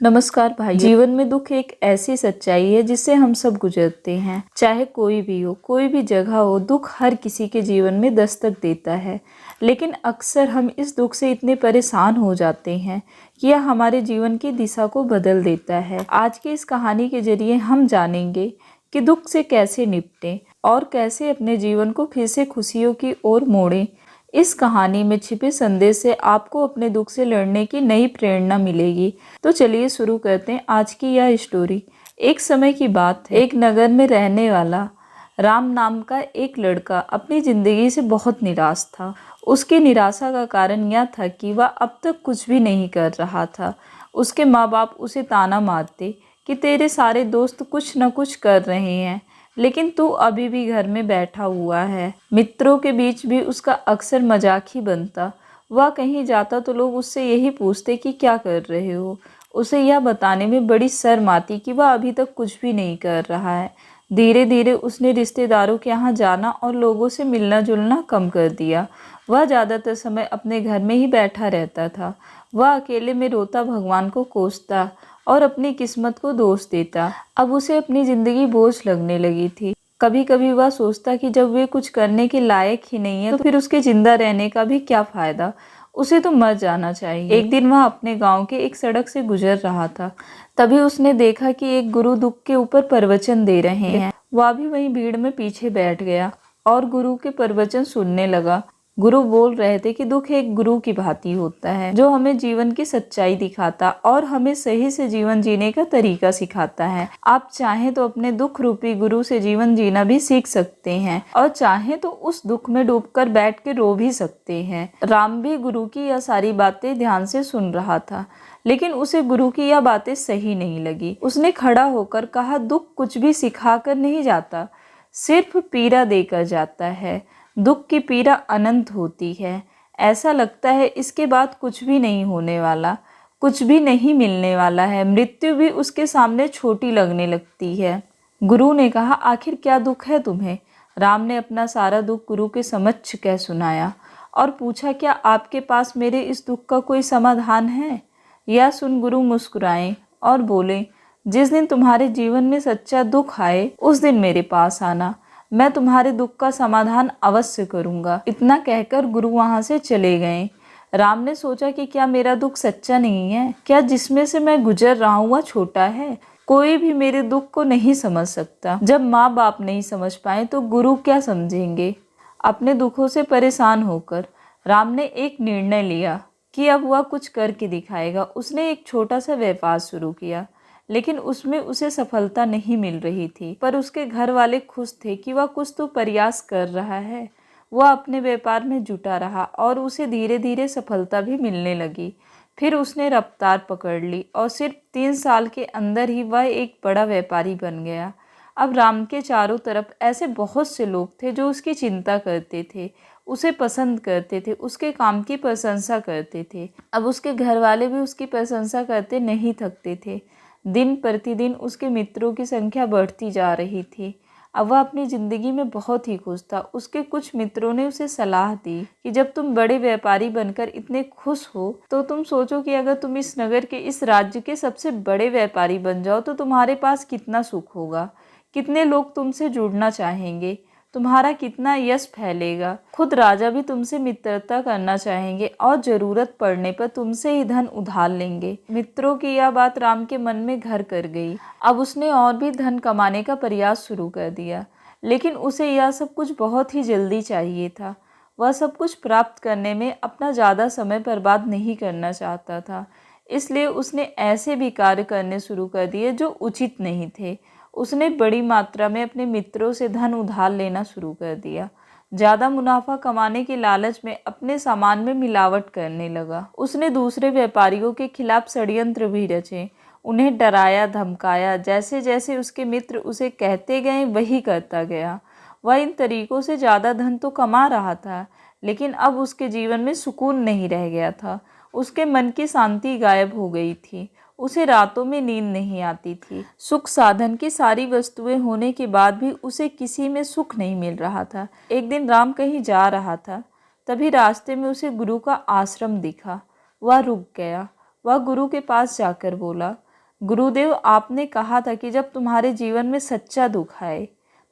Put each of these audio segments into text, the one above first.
नमस्कार भाई। जीवन में दुख एक ऐसी सच्चाई है जिससे हम सब गुजरते हैं। चाहे कोई भी हो, कोई भी जगह हो, दुख हर किसी के जीवन में दस्तक देता है। लेकिन अक्सर हम इस दुख से इतने परेशान हो जाते हैं कि यह हमारे जीवन की दिशा को बदल देता है। आज की इस कहानी के जरिए हम जानेंगे कि दुख से कैसे निपटें और कैसे अपने जीवन को फिर से खुशियों की ओर मोड़ें। इस कहानी में छिपे संदेश से आपको अपने दुख से लड़ने की नई प्रेरणा मिलेगी। तो चलिए शुरू करते हैं आज की यह स्टोरी। एक समय की बात है, एक नगर में रहने वाला राम नाम का एक लड़का अपनी ज़िंदगी से बहुत निराश था। उसकी निराशा का कारण यह था कि वह अब तक कुछ भी नहीं कर रहा था। उसके माँ बाप उसे ताना मारते कि तेरे सारे दोस्त कुछ न कुछ कर रहे हैं, लेकिन तू अभी भी घर में बैठा हुआ है। मित्रों के बीच भी उसका अक्सर मजाक ही बनता। वह कहीं जाता तो लोग उससे यही पूछते कि क्या कर रहे हो। उसे यह बताने में बड़ी शर्म आती कि वह अभी तक कुछ भी नहीं कर रहा है। धीरे धीरे उसने रिश्तेदारों के यहाँ जाना और लोगों से मिलना जुलना कम कर दिया। वह ज़्यादातर समय अपने घर में ही बैठा रहता था। वह अकेले में रोता, भगवान को कोसता और अपनी किस्मत को दोष देता। अब उसे अपनी ज़िंदगी बोझ लगने लगी थी। कभी कभी वह सोचता कि जब वे कुछ करने के लायक ही नहीं है तो फिर उसके जिंदा रहने का भी क्या फ़ायदा, उसे तो मर जाना चाहिए। एक दिन वह अपने गांव के एक सड़क से गुजर रहा था। तभी उसने देखा कि एक गुरु दुख के ऊपर प्रवचन दे रहे हैं। वह भी वहीं भीड़ में पीछे बैठ गया और गुरु के प्रवचन सुनने लगा। गुरु बोल रहे थे कि दुख एक गुरु की भांति होता है, जो हमें जीवन की सच्चाई दिखाता और हमें सही से जीवन जीने का तरीका सिखाता है। आप चाहें तो अपने दुख रूपी गुरु से जीवन जीना भी सीख सकते हैं और चाहें तो उस दुख में डूबकर बैठ के रो भी सकते हैं। राम भी गुरु की यह सारी बातें ध्यान से सुन रहा था, लेकिन उसे गुरु की यह बातें सही नहीं लगी। उसने खड़ा होकर कहा, दुख कुछ भी सिखा कर नहीं जाता, सिर्फ पीड़ा देकर जाता है। दुख की पीड़ा अनंत होती है। ऐसा लगता है इसके बाद कुछ भी नहीं होने वाला, कुछ भी नहीं मिलने वाला है। मृत्यु भी उसके सामने छोटी लगने लगती है। गुरु ने कहा, आखिर क्या दुख है तुम्हें? राम ने अपना सारा दुख गुरु के समक्ष कह सुनाया और पूछा, क्या आपके पास मेरे इस दुख का कोई समाधान है? यह सुन गुरु मुस्कुराए और बोले, जिस दिन तुम्हारे जीवन में सच्चा दुख आए उस दिन मेरे पास आना, मैं तुम्हारे दुख का समाधान अवश्य करूंगा। इतना कहकर गुरु वहां से चले गए। राम ने सोचा कि क्या मेरा दुख सच्चा नहीं है? क्या जिसमें से मैं गुजर रहा हूँ वह छोटा है? कोई भी मेरे दुख को नहीं समझ सकता। जब माँ बाप नहीं समझ पाए तो गुरु क्या समझेंगे? अपने दुखों से परेशान होकर राम ने एक निर्णय लिया कि अब वह कुछ करके दिखाएगा। उसने एक छोटा सा व्यापार शुरू किया, लेकिन उसमें उसे सफलता नहीं मिल रही थी। पर उसके घर वाले खुश थे कि वह कुछ तो प्रयास कर रहा है। वह अपने व्यापार में जुटा रहा और उसे धीरे धीरे सफलता भी मिलने लगी। फिर उसने रफ्तार पकड़ ली और सिर्फ 3 साल के अंदर ही वह एक बड़ा व्यापारी बन गया। अब राम के चारों तरफ ऐसे बहुत से लोग थे जो उसकी चिंता करते थे, उसे पसंद करते थे, उसके काम की प्रशंसा करते थे। अब उसके घर वाले भी उसकी प्रशंसा करते नहीं थकते थे। दिन प्रतिदिन उसके मित्रों की संख्या बढ़ती जा रही थी। अब वह अपनी ज़िंदगी में बहुत ही खुश था। उसके कुछ मित्रों ने उसे सलाह दी कि जब तुम बड़े व्यापारी बनकर इतने खुश हो तो तुम सोचो कि अगर तुम इस नगर के, इस राज्य के सबसे बड़े व्यापारी बन जाओ तो तुम्हारे पास कितना सुख होगा, कितने लोग तुमसे जुड़ना चाहेंगे, तुम्हारा कितना यश फैलेगा। खुद राजा भी तुमसे मित्रता करना चाहेंगे और ज़रूरत पड़ने पर तुमसे ही धन उधार लेंगे। मित्रों की यह बात राम के मन में घर कर गई। अब उसने और भी धन कमाने का प्रयास शुरू कर दिया, लेकिन उसे यह सब कुछ बहुत ही जल्दी चाहिए था। वह सब कुछ प्राप्त करने में अपना ज़्यादा समय बर्बाद नहीं करना चाहता था। इसलिए उसने ऐसे भी कार्य करने शुरू कर दिए जो उचित नहीं थे। उसने बड़ी मात्रा में अपने मित्रों से धन उधार लेना शुरू कर दिया। ज़्यादा मुनाफा कमाने के लालच में अपने सामान में मिलावट करने लगा। उसने दूसरे व्यापारियों के खिलाफ षड्यंत्र भी रचे, उन्हें डराया धमकाया। जैसे जैसे उसके मित्र उसे कहते गए वही करता गया। वह इन तरीकों से ज़्यादा धन तो कमा रहा था, लेकिन अब उसके जीवन में सुकून नहीं रह गया था। उसके मन की शांति गायब हो गई थी। उसे रातों में नींद नहीं आती थी। सुख साधन की सारी वस्तुएं होने के बाद भी उसे किसी में सुख नहीं मिल रहा था। एक दिन राम कहीं जा रहा था, तभी रास्ते में उसे गुरु का आश्रम दिखा। वह रुक गया। वह गुरु के पास जाकर बोला, गुरुदेव, आपने कहा था कि जब तुम्हारे जीवन में सच्चा दुख आए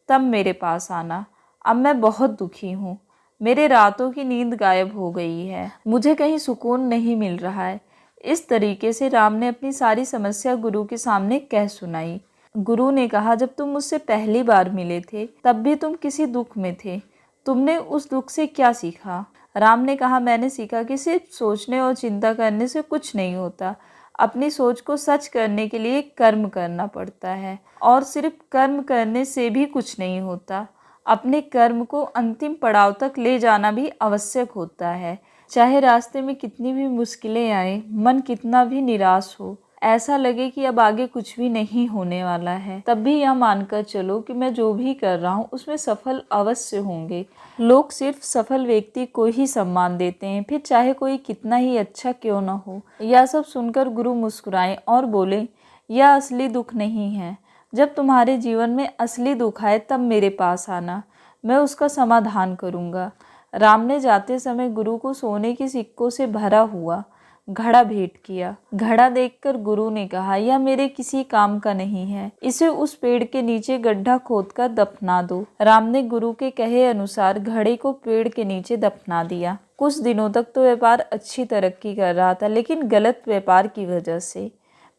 तब मेरे पास आना। अब मैं बहुत दुखी हूँ। मेरे रातों की नींद गायब हो गई है। मुझे कहीं सुकून नहीं मिल रहा है। इस तरीके से राम ने अपनी सारी समस्या गुरु के सामने कह सुनाई। गुरु ने कहा, जब तुम मुझसे पहली बार मिले थे तब भी तुम किसी दुख में थे। तुमने उस दुख से क्या सीखा? राम ने कहा, मैंने सीखा कि सिर्फ सोचने और चिंता करने से कुछ नहीं होता। अपनी सोच को सच करने के लिए कर्म करना पड़ता है, और सिर्फ कर्म करने से भी कुछ नहीं होता। अपने कर्म को अंतिम पड़ाव तक ले जाना भी आवश्यक होता है। चाहे रास्ते में कितनी भी मुश्किलें आए, मन कितना भी निराश हो, ऐसा लगे कि अब आगे कुछ भी नहीं होने वाला है, तब भी यह मानकर चलो कि मैं जो भी कर रहा हूँ उसमें सफल अवश्य होंगे। लोग सिर्फ सफल व्यक्ति को ही सम्मान देते हैं, फिर चाहे कोई कितना ही अच्छा क्यों न हो। यह सब सुनकर गुरु मुस्कुराए और बोले, यह असली दुख नहीं है। जब तुम्हारे जीवन में असली दुख आए तब मेरे पास आना, मैं उसका समाधान करूँगा। राम ने जाते समय गुरु को सोने के सिक्कों से भरा हुआ घड़ा भेंट किया। घड़ा देखकर गुरु ने कहा, यह मेरे किसी काम का नहीं है, इसे उस पेड़ के नीचे गड्ढा खोदकर दफना दो। राम ने गुरु के कहे अनुसार घड़े को पेड़ के नीचे दफना दिया। कुछ दिनों तक तो व्यापार अच्छी तरक्की कर रहा था, लेकिन गलत व्यापार की वजह से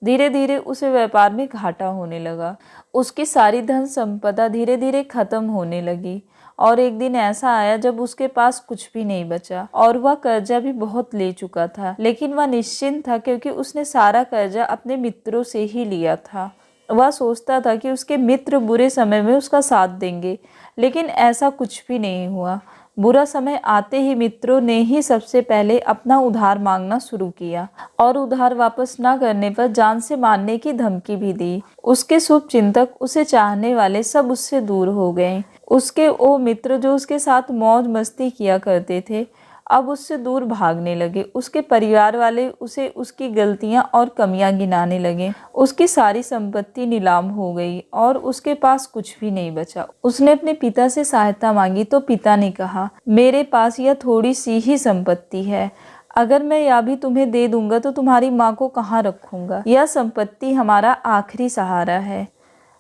धीरे धीरे उसे व्यापार में घाटा होने लगा। उसकी सारी धन संपदा धीरे धीरे खत्म होने लगी, और एक दिन ऐसा आया जब उसके पास कुछ भी नहीं बचा, और वह कर्जा भी बहुत ले चुका था। लेकिन वह निश्चिंत था, क्योंकि उसने सारा कर्जा अपने मित्रों से ही लिया था। वह सोचता था कि उसके मित्र बुरे समय में उसका साथ देंगे, लेकिन ऐसा कुछ भी नहीं हुआ। बुरा समय आते ही मित्रों ने ही सबसे पहले अपना उधार मांगना शुरू किया, और उधार वापस न करने पर जान से मारने की धमकी भी दी। उसके शुभ चिंतक, उसे चाहने वाले सब उससे दूर हो गए। उसके वो मित्र जो उसके साथ मौज मस्ती किया करते थे, अब उससे दूर भागने लगे। उसके परिवार वाले उसे उसकी गलतियां और कमियां गिनाने लगे। उसकी सारी संपत्ति नीलाम हो गई और उसके पास कुछ भी नहीं बचा। उसने अपने पिता से सहायता मांगी तो पिता ने कहा, मेरे पास यह थोड़ी सी ही संपत्ति है, अगर मैं यह भी तुम्हें दे दूंगा तो तुम्हारी माँ को कहाँ रखूंगा? यह संपत्ति हमारा आखिरी सहारा है।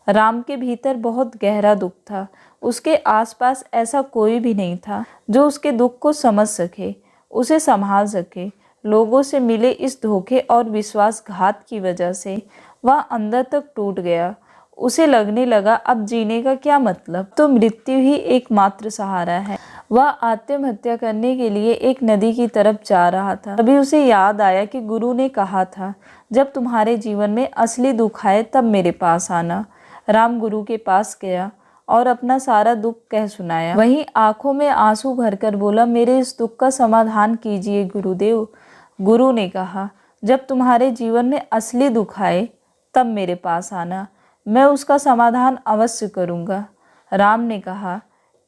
राम के भीतर बहुत गहरा दुख था। उसके आसपास ऐसा कोई भी नहीं था जो उसके दुख को समझ सके, उसे संभाल सके। लोगों से मिले इस धोखे और विश्वासघात की वजह से वह अंदर तक टूट गया। उसे लगने लगा, अब जीने का क्या मतलब, तो मृत्यु ही एकमात्र सहारा है। वह आत्महत्या करने के लिए एक नदी की तरफ जा रहा था। तभी उसे याद आया कि गुरु ने कहा था, जब तुम्हारे जीवन में असली दुख आए तब मेरे पास आना। राम गुरु के पास गया और अपना सारा दुख कह सुनाया। वहीं आंखों में आंसू भरकर बोला, मेरे इस दुख का समाधान कीजिए गुरुदेव। गुरु ने कहा, जब तुम्हारे जीवन में असली दुख आए तब मेरे पास आना, मैं उसका समाधान अवश्य करूँगा। राम ने कहा,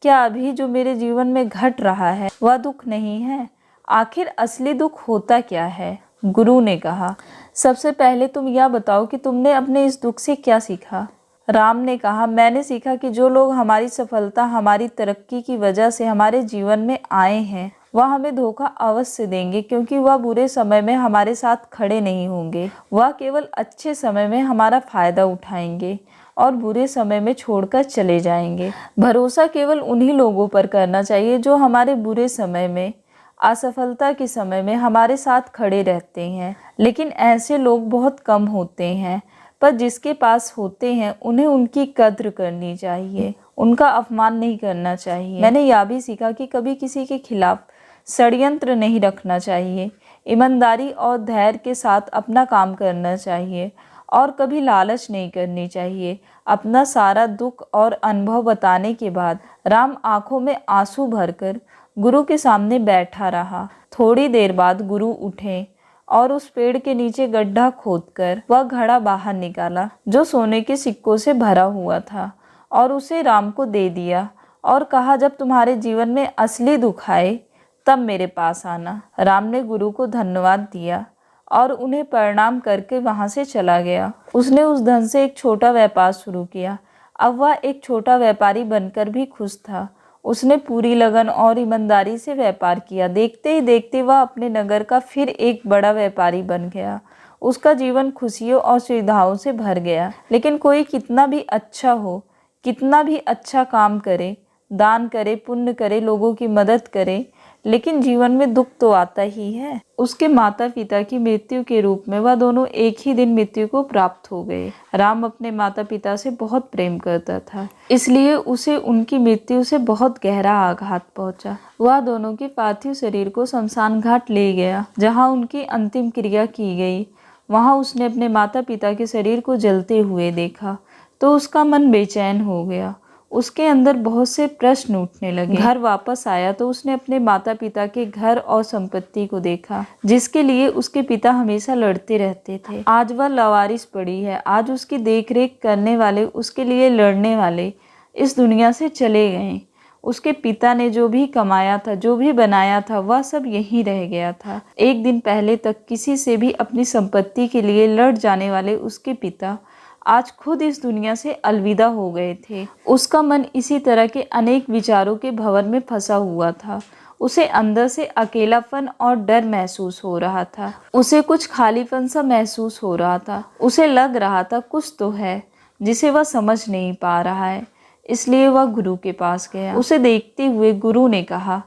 क्या अभी जो मेरे जीवन में घट रहा है वह दुख नहीं है? आखिर असली दुख होता क्या है? गुरु ने कहा, सबसे पहले तुम यह बताओ कि तुमने अपने इस दुख से क्या सीखा? राम ने कहा, मैंने सीखा कि जो लोग हमारी सफलता, हमारी तरक्की की वजह से हमारे जीवन में आए हैं, वह हमें धोखा अवश्य देंगे, क्योंकि वह बुरे समय में हमारे साथ खड़े नहीं होंगे। वह केवल अच्छे समय में हमारा फायदा उठाएंगे और बुरे समय में छोड़कर चले जाएंगे। भरोसा केवल उन्हीं लोगों पर करना चाहिए जो हमारे बुरे समय में, असफलता के समय में हमारे साथ खड़े रहते हैं। लेकिन ऐसे लोग बहुत कम होते हैं, पर जिसके पास होते हैं उन्हें उनकी कद्र करनी चाहिए, उनका अपमान नहीं करना चाहिए। मैंने यह भी सीखा कि कभी किसी के खिलाफ षड्यंत्र नहीं रखना चाहिए। ईमानदारी और धैर्य के साथ अपना काम करना चाहिए और कभी लालच नहीं करनी चाहिए। अपना सारा दुख और अनुभव बताने के बाद राम आंखों में आंसू भरकर गुरु के सामने बैठा रहा। थोड़ी देर बाद गुरु उठे और उस पेड़ के नीचे गड्ढा खोदकर वह घड़ा बाहर निकाला जो सोने के सिक्कों से भरा हुआ था, और उसे राम को दे दिया और कहा, जब तुम्हारे जीवन में असली दुख आए तब मेरे पास आना। राम ने गुरु को धन्यवाद दिया और उन्हें प्रणाम करके वहां से चला गया। उसने उस धन से एक छोटा व्यापार शुरू किया। अब वह एक छोटा व्यापारी बनकर भी खुश था। उसने पूरी लगन और ईमानदारी से व्यापार किया। देखते ही देखते वह अपने नगर का फिर एक बड़ा व्यापारी बन गया। उसका जीवन खुशियों और सुविधाओं से भर गया। लेकिन कोई कितना भी अच्छा हो, कितना भी अच्छा काम करे, दान करे, पुण्य करे, लोगों की मदद करे, लेकिन जीवन में दुख तो आता ही है। उसके माता पिता की मृत्यु के रूप में वह दोनों एक ही दिन मृत्यु को प्राप्त हो गए। राम अपने माता पिता से बहुत प्रेम करता था, इसलिए उसे उनकी मृत्यु से बहुत गहरा आघात पहुंचा। वह दोनों के पार्थिव शरीर को शमशान घाट ले गया, जहां उनकी अंतिम क्रिया की गई। वहां उसने अपने माता पिता के शरीर को जलते हुए देखा तो उसका मन बेचैन हो गया। उसके अंदर बहुत से प्रश्न उठने लगे। घर वापस आया तो उसने अपने माता पिता के घर और संपत्ति को देखा, जिसके लिए उसके पिता हमेशा लड़ते रहते थे। आज वह लावारिस पड़ी है। आज उसकी देखरेख करने वाले, उसके लिए लड़ने वाले इस दुनिया से चले गए। उसके पिता ने जो भी कमाया था, जो भी बनाया था, वह सब यहीं रह गया था। एक दिन पहले तक किसी से भी अपनी संपत्ति के लिए लड़ जाने वाले उसके पिता आज खुद इस दुनिया से अलविदा हो गए थे। उसका मन इसी तरह के अनेक विचारों के भंवर में फंसा हुआ था। उसे अंदर से अकेलापन और डर महसूस हो रहा था। उसे कुछ खालीपन सा महसूस हो रहा था। उसे लग रहा था कुछ तो है जिसे वह समझ नहीं पा रहा है। इसलिए वह गुरु के पास गया। उसे देखते हुए गुरु ने कहा,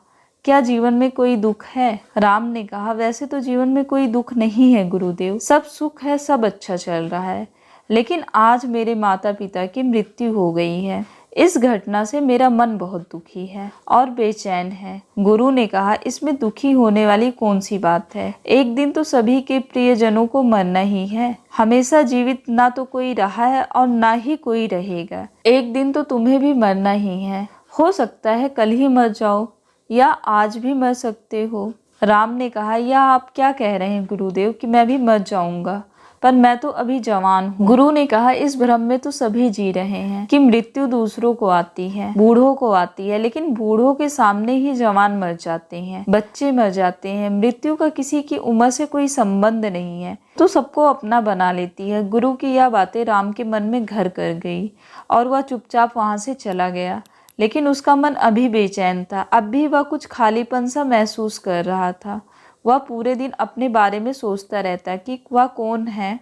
क्या जीवन में कोई दुख है? राम ने कहा, वैसे तो जीवन में कोई दुख नहीं है गुरुदेव, सब सुख है, सब अच्छा चल रहा है। लेकिन आज मेरे माता पिता की मृत्यु हो गई है। इस घटना से मेरा मन बहुत दुखी है और बेचैन है। गुरु ने कहा, इसमें दुखी होने वाली कौन सी बात है? एक दिन तो सभी के प्रियजनों को मरना ही है। हमेशा जीवित ना तो कोई रहा है और ना ही कोई रहेगा। एक दिन तो तुम्हें भी मरना ही है। हो सकता है कल ही मर जाओ या आज भी मर सकते हो। राम ने कहा, यह आप क्या कह रहे हैं गुरुदेव कि मैं भी मर जाऊंगा? पर मैं तो अभी जवान हूँ। गुरु ने कहा, इस भ्रम में तो सभी जी रहे हैं कि मृत्यु दूसरों को आती है, बूढ़ों को आती है, लेकिन बूढ़ों के सामने ही जवान मर जाते हैं, बच्चे मर जाते हैं। मृत्यु का किसी की उम्र से कोई संबंध नहीं है, तो सबको अपना बना लेती है। गुरु की यह बातें राम के मन में घर कर गई और वह चुपचाप वहां से चला गया। लेकिन उसका मन अभी बेचैन था। अब भी वह कुछ खालीपन सा महसूस कर रहा था। वह पूरे दिन अपने बारे में सोचता रहता कि वह कौन है,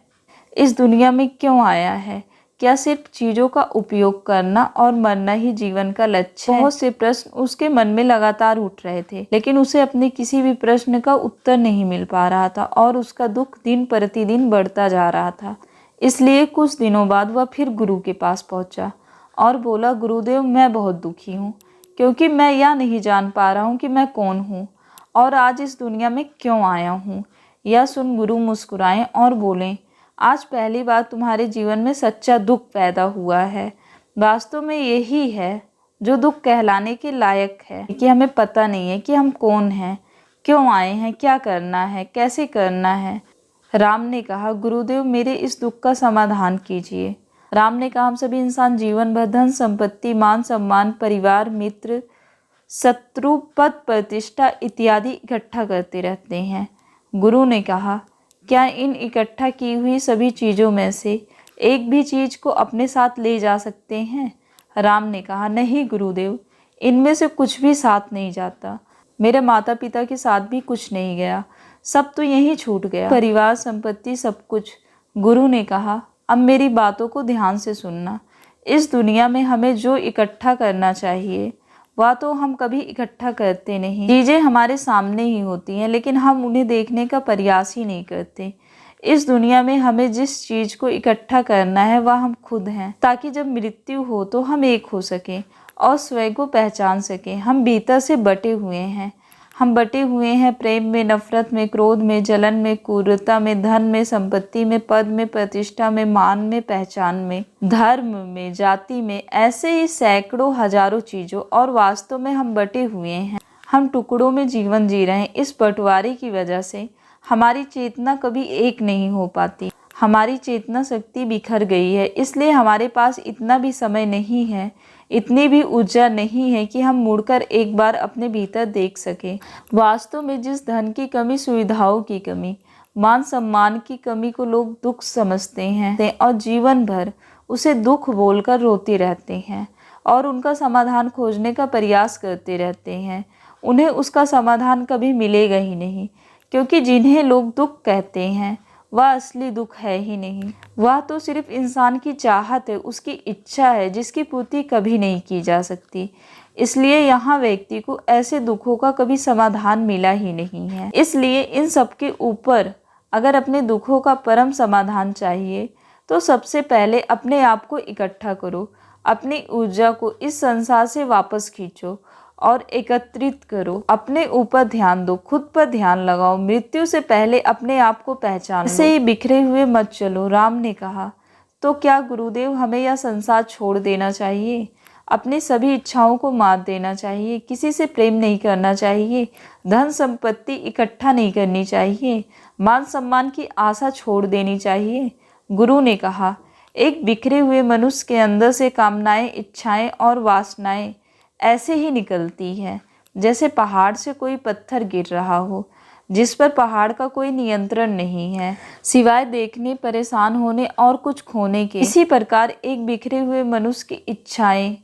इस दुनिया में क्यों आया है, क्या सिर्फ चीज़ों का उपयोग करना और मरना ही जीवन का लक्ष्य है? बहुत से प्रश्न उसके मन में लगातार उठ रहे थे, लेकिन उसे अपने किसी भी प्रश्न का उत्तर नहीं मिल पा रहा था और उसका दुख दिन प्रतिदिन बढ़ता जा रहा था। इसलिए कुछ दिनों बाद वह फिर गुरु के पास पहुंचा और बोला, गुरुदेव मैं बहुत दुखी हूँ, क्योंकि मैं यह नहीं जान पा रहा हूँ कि मैं कौन हूँ और आज इस दुनिया में क्यों आया हूँ। यह सुन गुरु मुस्कुराए और बोले, आज पहली बार तुम्हारे जीवन में सच्चा दुख पैदा हुआ है। वास्तव में यही है जो दुख कहलाने के लायक है कि हमें पता नहीं है कि हम कौन हैं, क्यों आए हैं, क्या करना है, कैसे करना है। राम ने कहा, गुरुदेव मेरे इस दुख का समाधान कीजिए। राम ने कहा, हम सभी इंसान जीवन भर धन संपत्ति, मान सम्मान, परिवार, मित्र, शत्रु, पद प्रतिष्ठा इत्यादि इकट्ठा करते रहते हैं। गुरु ने कहा, क्या इन इकट्ठा की हुई सभी चीज़ों में से एक भी चीज़ को अपने साथ ले जा सकते हैं? राम ने कहा, नहीं गुरुदेव, इनमें से कुछ भी साथ नहीं जाता। मेरे माता पिता के साथ भी कुछ नहीं गया, सब तो यहीं छूट गया, परिवार, संपत्ति, सब कुछ। गुरु ने कहा, अब मेरी बातों को ध्यान से सुनना। इस दुनिया में हमें जो इकट्ठा करना चाहिए वह तो हम कभी इकट्ठा करते नहीं। चीज़ें हमारे सामने ही होती हैं, लेकिन हम उन्हें देखने का प्रयास ही नहीं करते। इस दुनिया में हमें जिस चीज़ को इकट्ठा करना है वह हम खुद हैं, ताकि जब मृत्यु हो तो हम एक हो सकें और स्वयं को पहचान सकें। हम भीतर से बटे हुए हैं। हम बटे हुए हैं प्रेम में, नफरत में, क्रोध में, जलन में, क्रूरता में, धन में, संपत्ति में, पद में, प्रतिष्ठा में, मान में, पहचान में, धर्म में, जाति में, ऐसे ही सैकड़ों हजारों चीज़ों। और वास्तव में हम बटे हुए हैं। हम टुकड़ों में जीवन जी रहे हैं। इस बंटवारे की वजह से हमारी चेतना कभी एक नहीं हो पाती। हमारी चेतना शक्ति बिखर गई है। इसलिए हमारे पास इतना भी समय नहीं है, इतनी भी ऊर्जा नहीं है कि हम मुड़कर एक बार अपने भीतर देख सकें। वास्तव में जिस धन की कमी, सुविधाओं की कमी, मान सम्मान की कमी को लोग दुख समझते हैं और जीवन भर उसे दुख बोलकर रोते रहते हैं और उनका समाधान खोजने का प्रयास करते रहते हैं, उन्हें उसका समाधान कभी मिलेगा ही नहीं। क्योंकि जिन्हें लोग दुख कहते हैं वह असली दुख है ही नहीं। वह तो सिर्फ इंसान की चाहत है, उसकी इच्छा है, जिसकी पूर्ति कभी नहीं की जा सकती। इसलिए यहाँ व्यक्ति को ऐसे दुखों का कभी समाधान मिला ही नहीं है। इसलिए इन सब के ऊपर अगर अपने दुखों का परम समाधान चाहिए तो सबसे पहले अपने आप को इकट्ठा करो, अपनी ऊर्जा को इस संसार से वापस खींचो और एकत्रित करो। अपने ऊपर ध्यान दो, खुद पर ध्यान लगाओ। मृत्यु से पहले अपने आप को पहचान लो। ऐसे ही बिखरे हुए मत चलो, राम ने कहा। तो क्या गुरुदेव हमें यह संसार छोड़ देना चाहिए? अपनी सभी इच्छाओं को मार देना चाहिए? किसी से प्रेम नहीं करना चाहिए? धन संपत्ति इकट्ठा नहीं करनी चाहिए? मान सम्मान की आशा छोड़ देनी चाहिए? गुरु ने कहा, एक बिखरे हुए मनुष्य के अंदर से कामनाएं, इच्छाएं और वासनाएं ऐसे ही निकलती है जैसे पहाड़ से कोई पत्थर गिर रहा हो, जिस पर पहाड़ का कोई नियंत्रण नहीं है, सिवाय देखने, परेशान होने और कुछ खोने के। इसी प्रकार एक बिखरे हुए मनुष्य की इच्छाएं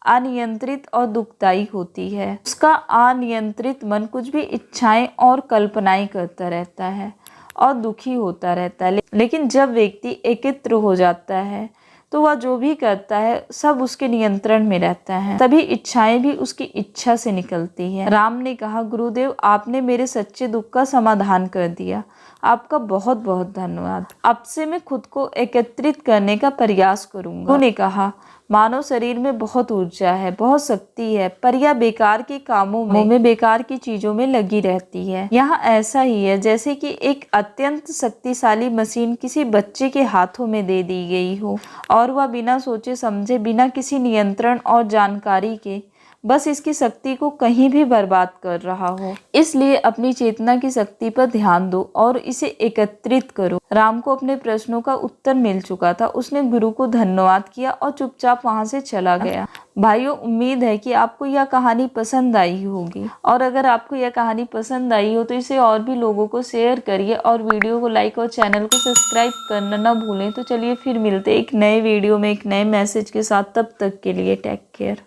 अनियंत्रित और दुखदायी होती है। उसका अनियंत्रित मन कुछ भी इच्छाएं और कल्पनाएं करता रहता है और दुखी होता रहता है। लेकिन जब व्यक्ति एकत्र हो जाता है तो वह जो भी करता है सब उसके नियंत्रण में रहता है, तभी इच्छाएं भी उसकी इच्छा से निकलती है। राम ने कहा, गुरुदेव आपने मेरे सच्चे दुख का समाधान कर दिया, आपका बहुत बहुत धन्यवाद। अब से मैं खुद को एकत्रित करने का प्रयास करूंगा। उन्होंने कहा, मानव शरीर में बहुत ऊर्जा है, बहुत शक्ति है, पर यह बेकार के कामों में बेकार की चीजों में लगी रहती है। यहाँ ऐसा ही है जैसे कि एक अत्यंत शक्तिशाली मशीन किसी बच्चे के हाथों में दे दी गई हो और वह बिना सोचे समझे, बिना किसी नियंत्रण और जानकारी के बस इसकी शक्ति को कहीं भी बर्बाद कर रहा हो। इसलिए अपनी चेतना की शक्ति पर ध्यान दो और इसे एकत्रित करो। राम को अपने प्रश्नों का उत्तर मिल चुका था। उसने गुरु को धन्यवाद किया और चुपचाप वहां से चला गया। भाइयों, उम्मीद है कि आपको यह कहानी पसंद आई होगी, और अगर आपको यह कहानी पसंद आई हो तो इसे और भी लोगों को शेयर करिए और वीडियो को लाइक और चैनल को सब्सक्राइब करना ना भूलें। तो चलिए फिर मिलते एक नए वीडियो में एक नए मैसेज के साथ। तब तक के लिए टेक केयर।